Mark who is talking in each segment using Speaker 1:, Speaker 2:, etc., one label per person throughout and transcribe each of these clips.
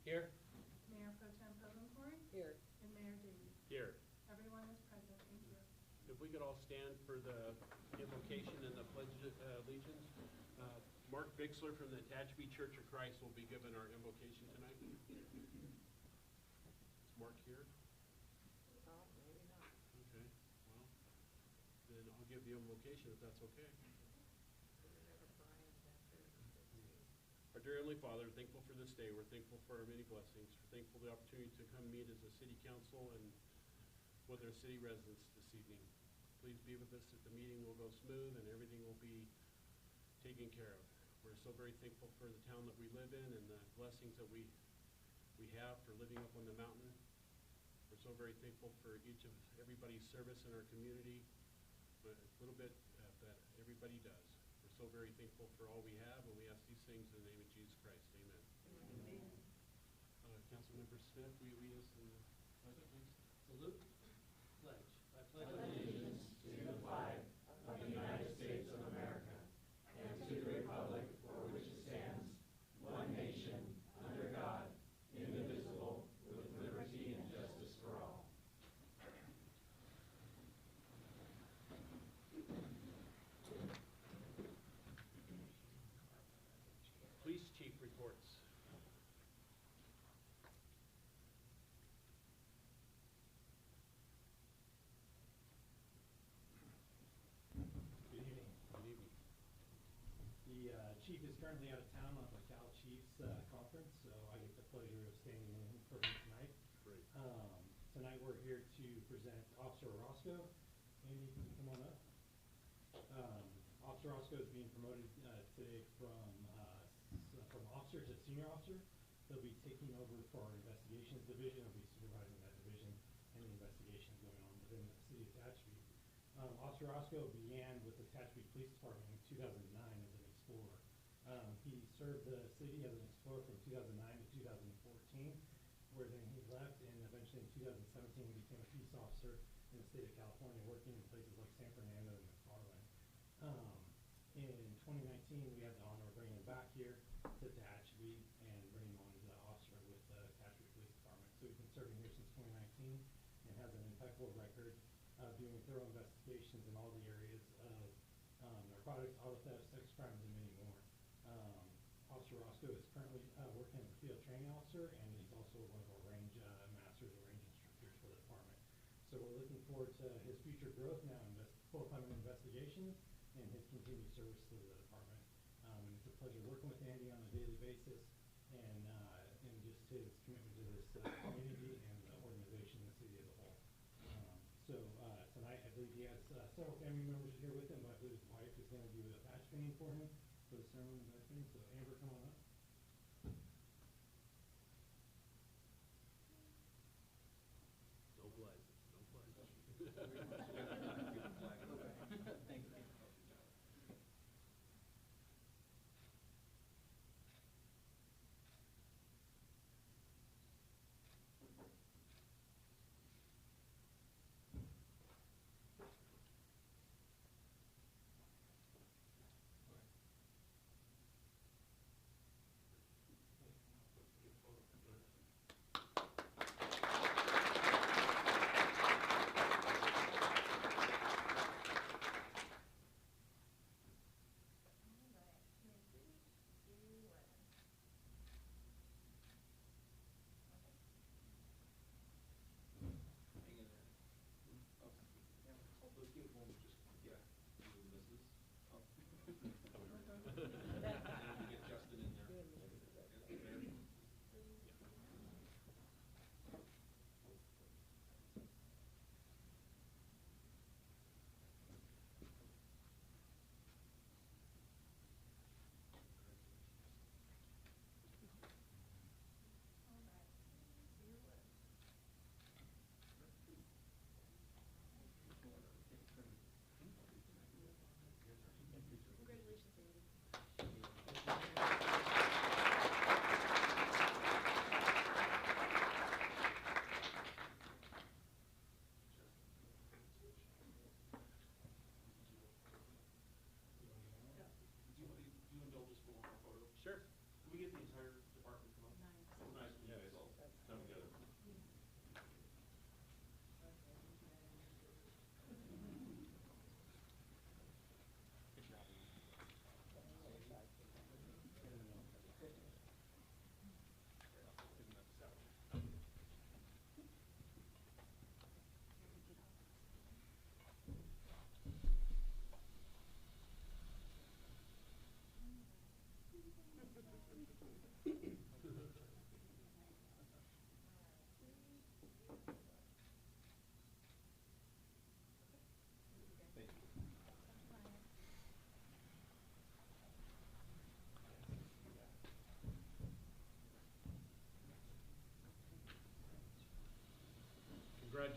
Speaker 1: Here.
Speaker 2: Mayor Pro Tem Povencourt.
Speaker 3: Here.
Speaker 2: And Mayor Davey.
Speaker 1: Here.
Speaker 2: Everyone is present. Thank you.
Speaker 1: If we could all stand for the invocation and the pledge of allegiance. Mark Bixler from the Tehachapi Church of Christ will be giving our invocation tonight. Is Mark here?
Speaker 3: Maybe not.
Speaker 1: Okay, well, then I'll give the invocation if that's okay. Our dear Heavenly Father, thankful for this day. We're thankful for our many blessings. We're thankful for the opportunity to come meet as a city council and with our city residents this evening. Please be with us that the meeting will go smooth and everything will be taken care of. We're so very thankful for the town that we live in and the blessings that we have for living up on the mountain. We're so very thankful for everybody's service in our community, but a little bit that everybody does. We're so very thankful for all we have, and we ask these things in the name of Jesus Christ. Amen.
Speaker 3: Amen.
Speaker 1: Councilmember Smith, will you lead us in the pledge, please?
Speaker 4: Salute. Pledge. I pledge
Speaker 5: allegiance to the flag of the United States of America and to the republic for which it stands, one nation, under God, indivisible, with liberty and justice for all.
Speaker 1: Police chief reports.
Speaker 6: Good evening.
Speaker 1: Good evening.
Speaker 6: The chief is currently out of town on the Cal Chiefs conference, so I get the pleasure of standing in for him tonight.
Speaker 1: Great.
Speaker 6: Tonight we're here to present Officer Orozco. Andy, can you come on up? Officer Orozco is being promoted today from officer to senior officer. He'll be taking over for our investigations division. He'll be supervising that division and the investigations going on within the city of Tehachapi. Officer Orozco began with the Tehachapi Police Department in 2009 as an explorer. He served the city as an explorer from 2009 to 2014, where then he left, and eventually in 2017 he became a peace officer in the state of California, working in places like San Fernando and McFarland. In 2019, we had the honor of bringing him back here to Tehachapi and bringing him on as an officer with the Tehachapi Police Department. So he's been serving here since 2019 and has an impeccable record of doing thorough investigations in all the areas of narcotics, auto theft, sex crimes, and many more. Officer Roscoe is currently working as a field training officer, and he's also one of our range masters or range instructors for the department. So we're looking forward to his future growth now in full-time investigations and his continued service to the department. And it's a pleasure working with Andy on a daily basis, and just his commitment to this community and the organization, the city as a whole. Tonight, I believe he has several family members here with him, but I believe his wife is going to do a patch painting for him for the ceremony and patch painting. So Amber, come on up.
Speaker 1: No blood. No blood.
Speaker 4: Thank you.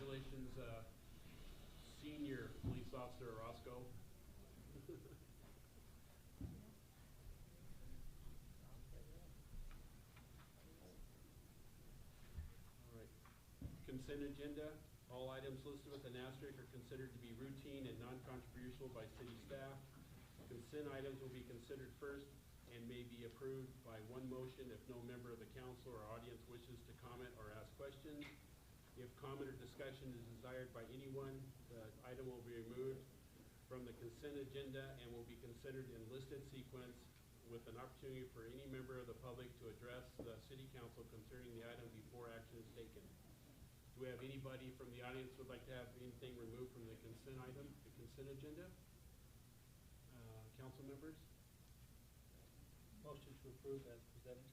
Speaker 1: Congratulations, Senior Police Officer Orozco. All right. Consent agenda. All items listed with an asterisk are considered to be routine and non-controversial by city staff. Consent items will be considered first and may be approved by one motion if no member of the council or audience wishes to comment or ask questions. If comment or discussion is desired by anyone, the item will be removed from the consent agenda and will be considered in listed sequence with an opportunity for any member of the public to address the city council concerning the item before action is taken. Do we have anybody from the audience who would like to have anything removed from the consent item, the consent agenda? Council members?
Speaker 4: Motion to approve as presented.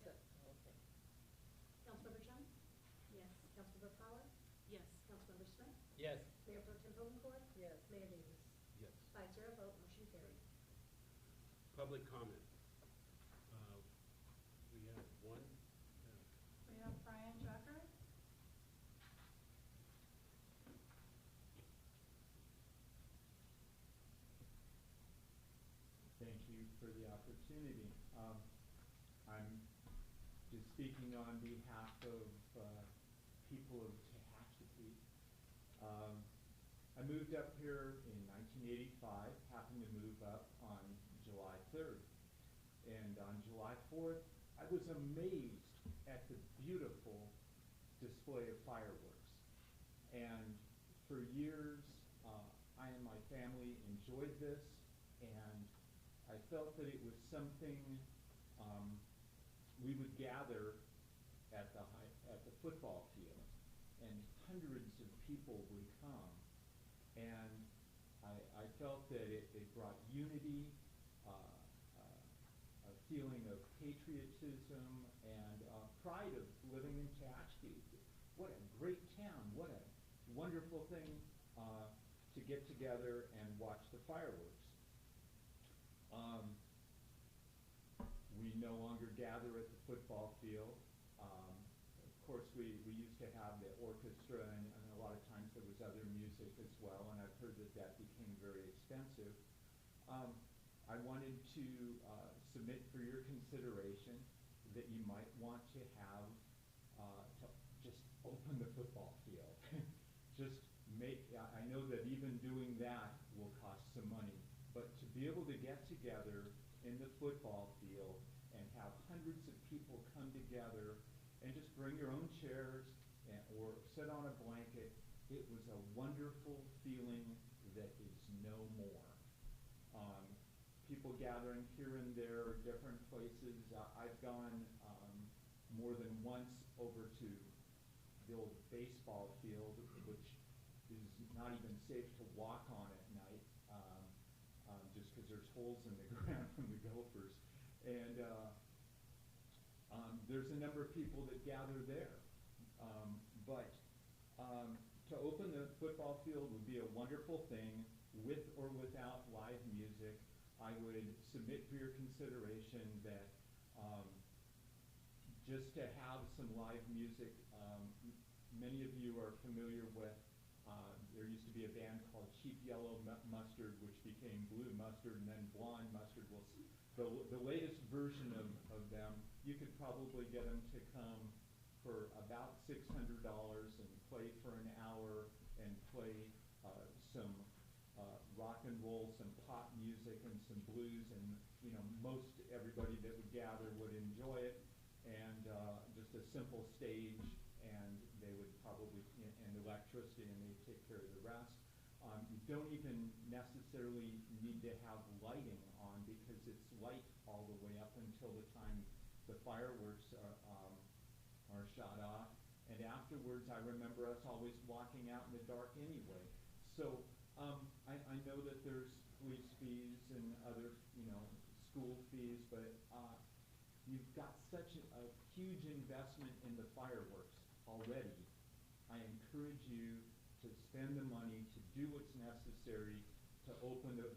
Speaker 3: Okay.
Speaker 7: Councilmember Chong? Yes. Councilmember Fowler?
Speaker 2: Yes.
Speaker 7: Councilmember Smith?
Speaker 4: Yes.
Speaker 7: Mayor Pro Tem Hovenkour?
Speaker 3: Yes.
Speaker 7: Mayor Davis?
Speaker 1: Yes.
Speaker 7: 5-0 vote, motion carried.
Speaker 1: Public comment. We have one.
Speaker 2: We have Brian Jacker.
Speaker 5: Thank you for the opportunity. I'm just speaking on behalf of people of Tehachapi. I moved up here in 1985, happened to move up on July 3rd. And on July 4th, I was amazed at the beautiful display of fireworks. And for years, I and my family enjoyed this, and I felt that it was something we would gather at the football field, and hundreds of people would come. And I felt that it brought unity, a feeling of patriotism, and pride of living in Tehachapi. What a great town! What a wonderful thing to get together and watch the fireworks. We no longer gather at the football field. Of course, we used to have the orchestra, and a lot of times there was other music as well, and I've heard that became very expensive. I wanted to submit for your consideration that you might want to have to just open the football field. Just I know that even doing that will cost some money, but to be able to get together in the football field and have hundreds of people come together and just bring your own chairs or sit on a blanket, it was a wonderful feeling that is no more. People gathering here and there, different places. I've gone more than once over to the old baseball field, which is not even safe to walk on at night, just because there's holes in the ground from the gophers. And there's a number of people that gather there. But to open the football field would be a wonderful thing, with or without live music. I would submit for your consideration that just to have some live music. Many of you are familiar with, there used to be a band called Cheap Yellow Mustard, which became Blue Mustard and then Blonde Mustard. Well, the latest version of them, you could probably get them to come for about $600 and play for an hour and play some rock and roll, some pop music, and some blues, and most everybody that would gather would enjoy it, and just a simple stage, and they would probably, and electricity, and they'd take care of the rest. You don't even necessarily need to have lighting on, because it's light all the way up until the time the fireworks are shot off, and afterwards I remember us always walking out in the dark anyway. So I know that there's police fees and other, school fees, but you've got such a huge investment in the fireworks already. I encourage you to spend the money to do what's necessary to open the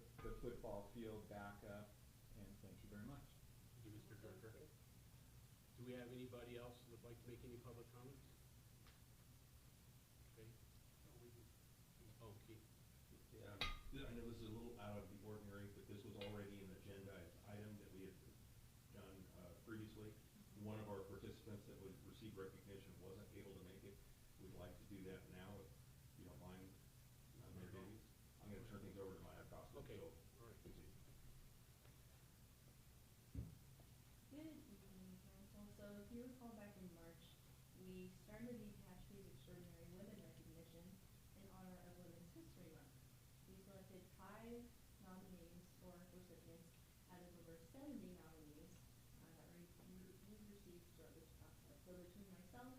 Speaker 5: football field back up, and thank you very much.
Speaker 1: Thank you, Mr. Director. Do we have anybody else that would like to make any public comments? Okay.
Speaker 5: I know this is a little out of the ordinary, but this was already an agenda item that we had done previously. One of our participants that would receive recognition wasn't able to make it. We'd like to do that now, if you don't mind, Mayor Davies. I'm gonna turn things over to Maya Costa.
Speaker 1: Okay,
Speaker 5: So,
Speaker 1: all right.
Speaker 5: continue.
Speaker 2: Good evening, council. So if you recall back in March, we started the Tehachapi's Extraordinary Women Recognition in honor of Women's History Month. We selected 5 nominees or recipients out of over 70 nominees that we received throughout this process. So between myself,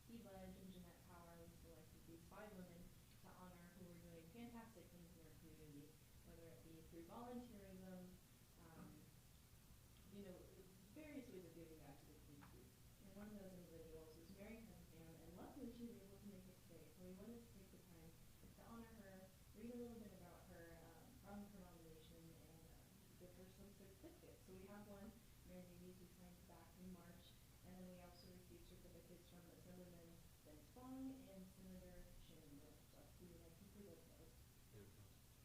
Speaker 2: Steve Ledge, and Jeanette Power, we selected these 5 women to honor who are doing fantastic things in our community, whether it be through volunteerism, you know, various ways of giving back to the community. And one of those individuals is Mary Heston, and luckily she was able to make it today. So we wanted to take the time to honor her, read a little bit about her from her nomination, and give her some certificates. So we have one, Mary Davies, we signed back in March, and then we also received certificates from Assemblyman Ben Spong and Senator Shannon Miller. So we would like to present those.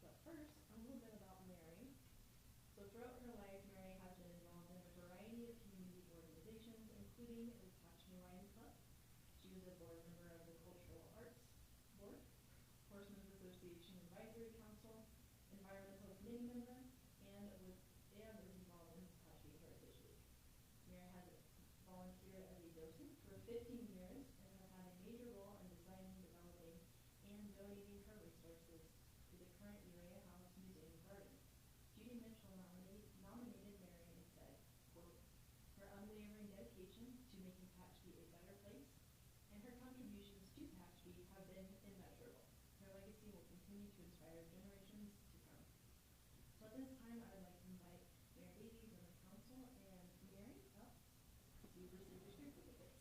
Speaker 2: But first, a little bit about Mary. So throughout her life, Mary has been involved in a variety of community organizations, including the Tehachapi Lions Club. She was a board member of the Cultural Arts Board, Horsemen's Association Advisory Council, environmental committee member, and is involved in the Tehachapi Heritage Week. Mary has volunteered as a docent for 15 years and has had a major role in designing, developing, and donating her resources to the current Urea House Museum and Garden. Judy Mitchell nominated Mary and said, quote, "Her unwavering dedication to making Tehachapi a better place and her contributions to Tehachapi have been immeasurable. Her legacy will continue to inspire generations to come." So at this time, I would like to invite Mayor Davies and the council and Mary up to receive your certificates.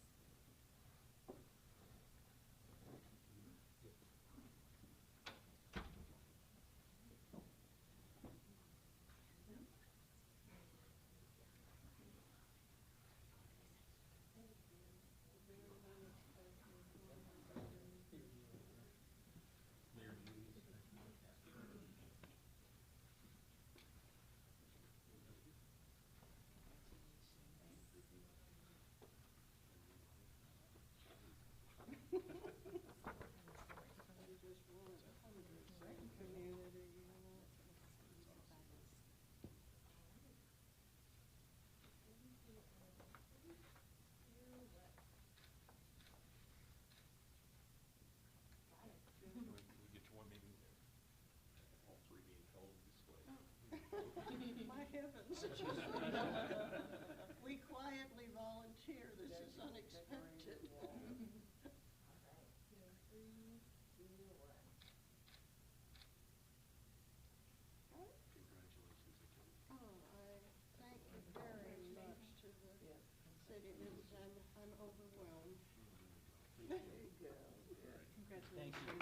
Speaker 5: Mayor Davies. Can we get to one maybe? All 3 being held display.
Speaker 3: My heavens. We quietly volunteer. This is unexpected.
Speaker 2: All right.
Speaker 3: 3, 2, 1.
Speaker 5: Congratulations again.
Speaker 3: Oh, I thank you very much to the citizens. I'm overwhelmed. There you go.
Speaker 4: Thank you.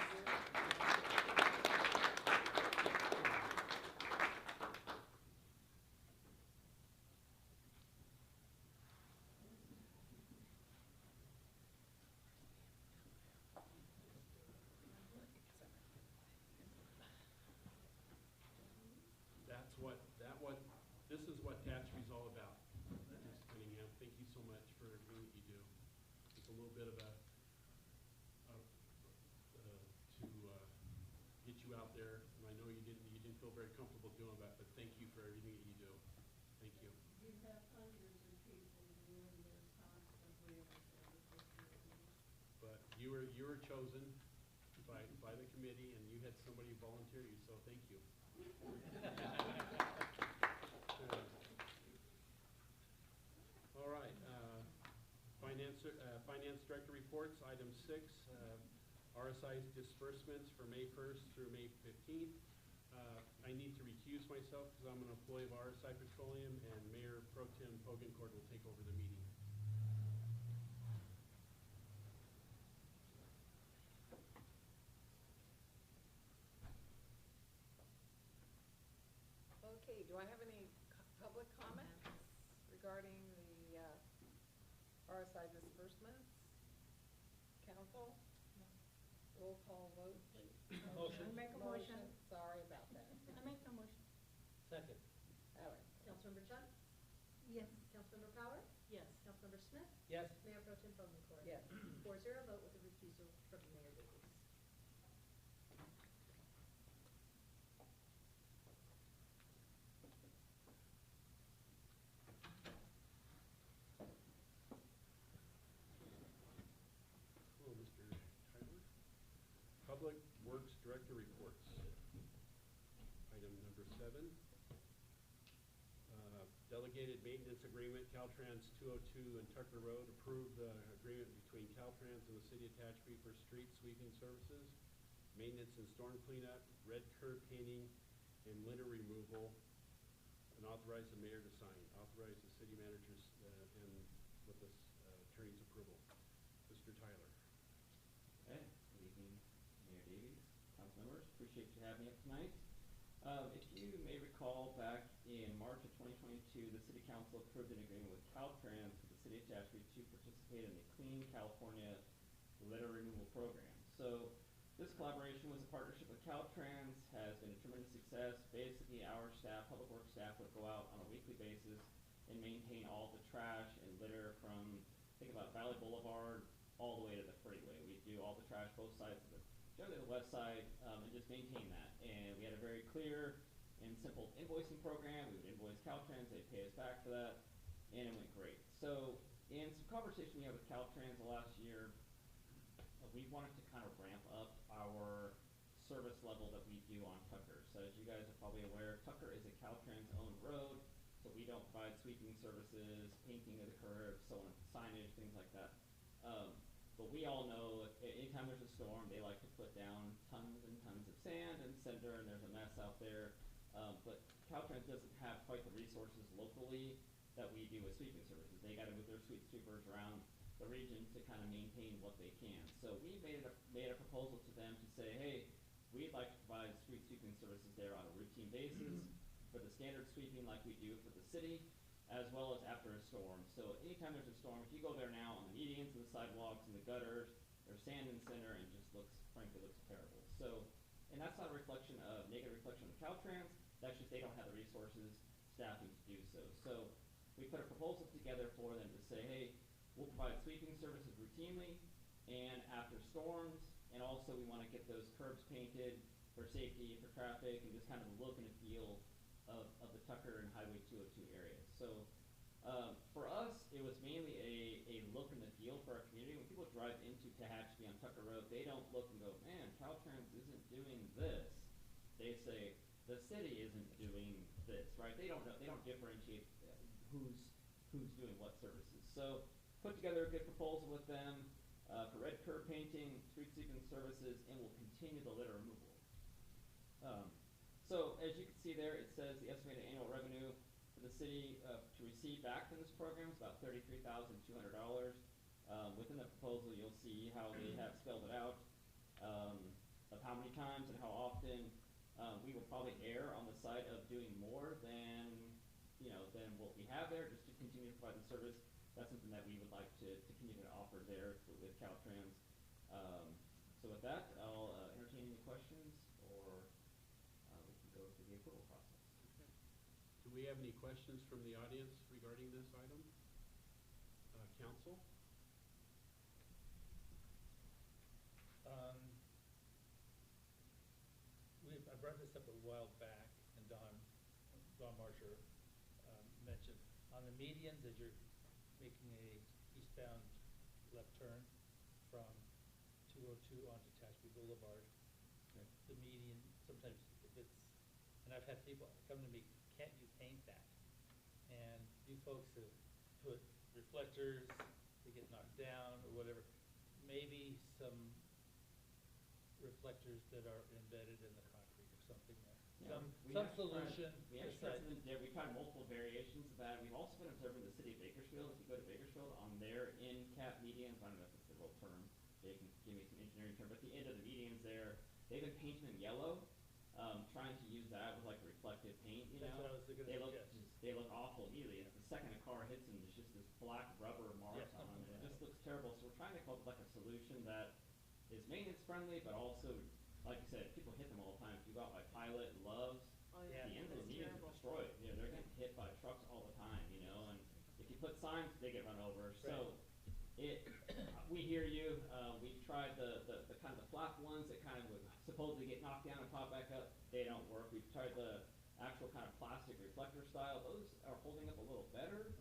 Speaker 1: This is what Tehachapi's all about. Ms. Cunningham, thank you so much for everything that you do. It's a little bit of to get you out there, and I know you didn't feel very comfortable doing that, but thank you for everything that you do. Thank you.
Speaker 3: You have hundreds of people doing this constantly.
Speaker 1: But you were chosen by the committee, and you had somebody volunteer you, so thank you. All right, Finance Director reports, item 6, RSI's disbursements for May 1st through May 15th. I need to recuse myself because I'm an employee of RSI Petroleum, and Mayor Pro Tem Pogencourt will take over the meeting.
Speaker 3: Okay, do I have any public comments regarding the RSI disbursements? Council? Roll call vote, please.
Speaker 4: Motion.
Speaker 7: Make a motion.
Speaker 3: Sorry about that.
Speaker 7: Councilmember Chunk?
Speaker 3: Yes.
Speaker 7: Councilmember Power?
Speaker 4: Yes.
Speaker 7: Councilmember Smith?
Speaker 5: Yes.
Speaker 7: Mayor Pro Tem Blumenauer?
Speaker 4: Yes.
Speaker 7: 4-0 vote with a recusal from Mayor Davies.
Speaker 1: Hello, Mr. Tyler. Public Works Director reports. Item number 7. Delegated maintenance agreement, Caltrans 202 and Tucker Road. Approve the agreement between Caltrans and the City of Tehachapi for street sweeping services, maintenance and storm cleanup, red curb painting, and litter removal, and authorize the mayor to sign. Authorize the city managers and with this attorney's approval. Mr. Tyler.
Speaker 8: Okay, good evening, Mayor Davies, council members. Appreciate you having me up tonight. If you may recall, back in March of 2022, the City Council approved an agreement with Caltrans for the City of Tehachapi to participate in the Clean California litter removal program. So this collaboration was a partnership with Caltrans, has been a tremendous success. Basically, our staff, public works staff, would go out on a weekly basis and maintain all the trash and litter from, think about Valley Boulevard all the way to the freeway. We do all the trash both sides of generally the west side, and just maintain that. And we had a very clear and simple invoicing program. We would invoice Caltrans, they'd pay us back for that, and it went great. So in some conversation we had with Caltrans the last year, we wanted to kind of ramp up our service level that we do on Tucker. So as you guys are probably aware, Tucker is a Caltrans owned road, so we don't provide sweeping services, painting of the curbs, so on, signage, things like that. But we all know anytime there's a storm, they like to put down tons and tons of sand and cinder, and there's a mess out there. But Caltrans doesn't have quite the resources locally that we do with sweeping services. They got to move their sweepers around the region to kind of maintain what they can. So we made a proposal to them to say, hey, we'd like to provide street sweeping services there on a routine basis for the standard sweeping like we do for the city, as well as after a storm. So anytime there's a storm, if you go there now on the medians and the sidewalks and the gutters, there's sand and cinder and just frankly looks terrible. So, and that's not a negative reflection of Caltrans, that's just they don't have the resources, staffing to do so. So we put a proposal together for them to say, hey, we'll provide sweeping services routinely and after storms, and also we want to get those curbs painted for safety, for traffic, and just kind of the look and the feel of the Tucker and Highway 202 area. So for us, it was mainly a look and the feel for our community. When people drive into Tehachapi on Tucker Road, they don't look and go, man, Caltrans isn't doing this. They say, the city isn't doing this, right? They don't differentiate who's doing what services. So put together a good proposal with them for red curb painting, street sweeping services, and we'll continue the litter removal. So as you can see there, it says the estimated annual revenue for the city to receive back from this program is about $33,200. Within the proposal, you'll see how they have spelled it out of how many times and how often. We will probably err on the side of doing more than what we have there, just to continue to provide the service. That's something that we would like to continue to offer there with Caltrans. So with that, I'll entertain any questions, or we can go through the approval process.
Speaker 1: Okay. Do we have any questions from the audience regarding this item? Council?
Speaker 5: I brought this up a while back, and Don Marsher mentioned on the medians as you're making a eastbound left turn from 202 onto Tehachapi Boulevard.
Speaker 8: Okay.
Speaker 5: The median, sometimes if it's, and I've had people come to me, can't you paint that? And you folks have put reflectors, they get knocked down or whatever. Maybe some reflectors that are embedded in the concrete or something there.
Speaker 8: Yeah,
Speaker 5: Some solution.
Speaker 8: We actually tried something there. We've tried multiple variations of that. We've also been observing the city of Bakersfield. If you go to Bakersfield, on their end cap medians, I don't know if it's the real term, they can give me some engineering term, but the end of the medians there, they've been painting them yellow, trying to use that with like reflective paint, you
Speaker 5: That's
Speaker 8: know.
Speaker 5: what I was gonna suggest.
Speaker 8: They look awful immediately. And the second a car hits them, there's just this black rubber mark on them, and it just looks terrible. So we're trying to come up with like a solution that is maintenance friendly, but also, like you said, people hit them all the time. If you go out by Pilot and Loves,
Speaker 3: Oh,
Speaker 5: Yeah.
Speaker 8: the end of the
Speaker 3: that's
Speaker 8: medians are
Speaker 3: terrible.
Speaker 8: destroyed. You know, they're getting hit by trucks put signs, they get run over. So we hear you. We've tried the kind of the flat ones that kind of would supposedly get knocked down and pop back up. They don't work. We've tried the actual kind of plastic reflector style. Those are holding up a little better,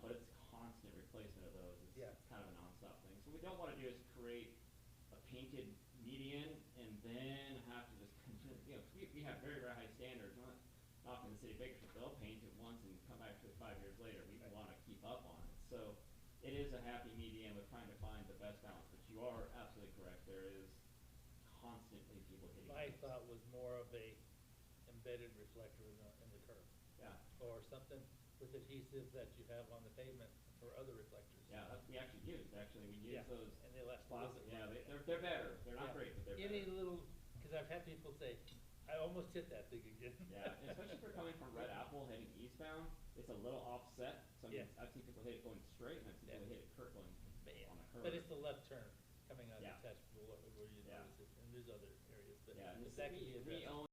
Speaker 8: but it's constant replacement of those. It's kind of a nonstop thing. So what we don't want to do is create a painted median and then have to just continue, you know, 'cause we have very, very high standards. Not in the city of Bakersfield, they'll paint it once and come back to it 5 years later. We want to keep up on it. So it is a happy medium with trying to find the best balance. But you are absolutely correct. There is constantly people hitting.
Speaker 5: My
Speaker 8: things.
Speaker 5: thought was more of a embedded reflector in the curb,
Speaker 8: Yeah.
Speaker 5: or something with adhesive that you have on the pavement for other reflectors.
Speaker 8: Yeah, we actually use
Speaker 5: Yeah,
Speaker 8: those
Speaker 5: and they last a little
Speaker 8: plastic.
Speaker 5: bit
Speaker 8: Yeah,
Speaker 5: longer.
Speaker 8: they're better. They're not
Speaker 5: Yeah.
Speaker 8: great, but they're
Speaker 5: Any
Speaker 8: better.
Speaker 5: little, because I've had people say, I almost hit that thing again.
Speaker 8: Yeah, and especially if we're coming from Red Apple heading eastbound, it's a little offset. So
Speaker 5: Yeah.
Speaker 8: I've seen people hit it going straight, and I've seen people hit it going
Speaker 5: Man.
Speaker 8: on a curve.
Speaker 5: But it's the left turn coming out of
Speaker 8: Yeah.
Speaker 5: Tehachapi where you
Speaker 8: Yeah.
Speaker 5: notice it, and there's other areas, but
Speaker 8: Yeah, and
Speaker 5: if that could be
Speaker 8: we
Speaker 5: addressed.
Speaker 8: own